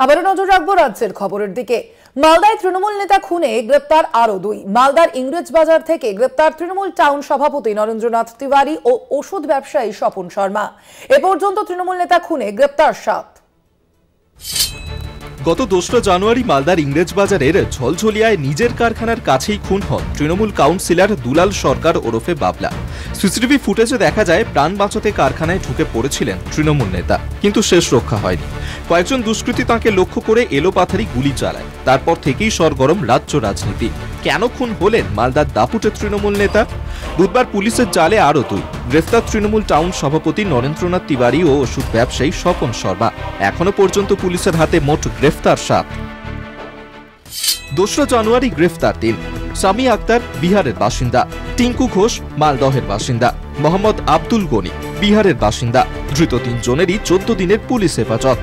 আবারও নজর রাখবো রাজ্যের খবরের দিকে। মালদায় তৃণমূল নেতা খুনে গ্রেপ্তার আরো দুই। মালদার ইংরেজবাজার থেকে গ্রেপ্তার তৃণমূল টাউন সভাপতি নরেন্দ্রনাথ তিওয়ারি ও ওষুধ ব্যবসায়ী স্বপন শর্মা। এ পর্যন্ত তৃণমূল নেতা খুনে গ্রেপ্তার 7। গত 2 জানুয়ারি মালদার ইংরেজবাজারের ঝলঝলিয়ায় নিজের কারখানার কাছেই খুন হন তৃণমূল কাউন্সিলর দুলাল সরকার ওরফে বাবলা। সিসিটিভি ফুটেজে দেখা যায় প্রাণ বাঁচাতে কারখানায় ঢুকে পড়েছিলেন তৃণমূল নেতা, কিন্তু শেষ রক্ষা হয়নি। কয়েকজন দুষ্কৃতী তাঁকে লক্ষ্য করে এলোপাথারি গুলি চালায়। তারপর থেকেই সরগরম রাজ্য রাজনীতি। কেন খুন হলেন মালদার দাপুটে তৃণমূল নেতা? বুধবার পুলিশের জালে আরো 2। গ্রেফতার তৃণমূল টাউন সভাপতি নরেন্দ্রনাথ তিওয়ারি ও ওষুধ ব্যবসায়ী স্বপন শর্মা। এখনো পর্যন্ত পুলিশের হাতে মোট গ্রেফতার 7। 2 জানুয়ারি গ্রেফতার 3। সামি আক্তার বিহারের বাসিন্দা, টিঙ্কু ঘোষ মালদহের বাসিন্দা, মোহাম্মদ আব্দুল গনি বিহারের বাসিন্দা। ধৃত 3 জনেরই 14 দিনের পুলিশ হেফাজত।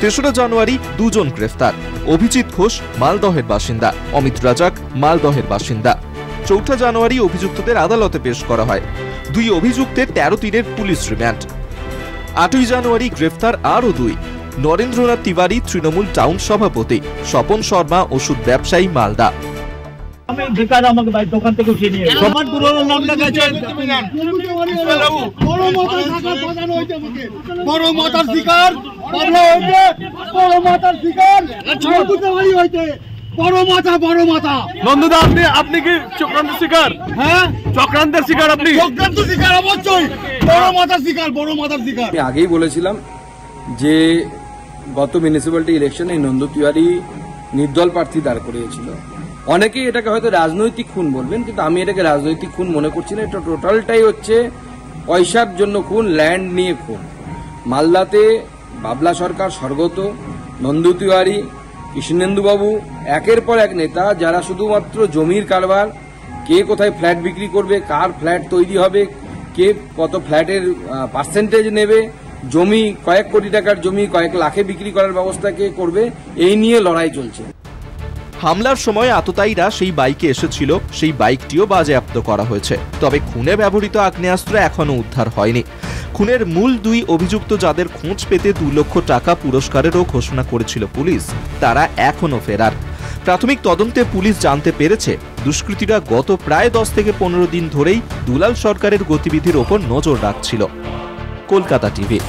3 জানুয়ারি 2 জন গ্রেফতার। অভিজিৎ ঘোষ মালদহের বাসিন্দা, অমিত রাজাক মালদহের বাসিন্দা। 4 জানুয়ারি অভিযুক্তদের আদালতে পেশ করা হয়। 2 অভিযুক্তের 13 দিনের পুলিশ রিমান্ড। 8 জানুয়ারি গ্রেফতার আরো 2। নরেন্দ্রনাথ তিওয়ারি তৃণমূল টাউন সভাপতি, স্বপন শর্মা ওষুধ ব্যবসায়ী মালদা। দোকান থেকে উঠিয়ে নিয়ে বড় মাতার শিকার বড় মাথা নন্দদা, আপনি কি চক্রান্ত শিকার? হ্যাঁ, চক্রান্তের শিকার। আপনি চক্রান্ত শিকার অবশ্যই। বড় মাথার শিকার। আমি আগেই বলেছিলাম যে গত মিউনিসিপ্যালিটি ইলেকশনে নন্দু তিওয়ারি নির্দল প্রার্থী দাঁড় করিয়েছিল। অনেকেই এটাকে হয়তো রাজনৈতিক খুন বলবেন, কিন্তু আমি এটাকে রাজনৈতিক খুন মনে করছি না। এটা টোটালটাই হচ্ছে পয়সার জন্য খুন, ল্যান্ড নিয়ে খুন। মালদাতে বাবলা সরকার স্বর্গত, নন্দু তিওয়ারি, কৃষ্ণেন্দুবাবু একের পর এক নেতা যারা শুধুমাত্র জমির কারবার, কে কোথায় ফ্ল্যাট বিক্রি করবে, কার ফ্ল্যাট তৈরি হবে, কে কত ফ্ল্যাটের পার্সেন্টেজ নেবে, জমি কয়েক কোটি টাকার জমি কয়েক লাখে বিক্রি করার ব্যবস্থা কে করবে, এই নিয়ে লড়াই চলছে। হামলার সময় আততায়ীরা সেই বাইকে এসেছিল, সেই বাইকটিও বাজেয়াপ্ত করা হয়েছে। তবে খুনে ব্যবহৃত আগ্নেয়াস্ত্র এখনো উদ্ধার হয়নি। খুনের মূল 2 অভিযুক্ত, যাদের খোঁজ পেতে 2 লক্ষ টাকা পুরস্কারেরও ঘোষণা করেছিল পুলিশ, তারা এখনো ফেরার। প্রাথমিক তদন্তে পুলিশ জানতে পেরেছে দুষ্কৃতীরা গত প্রায় 10 থেকে 15 দিন ধরেই দুলাল সরকারের গতিবিধির ওপর নজর রাখছিল। কলকাতা টিভি।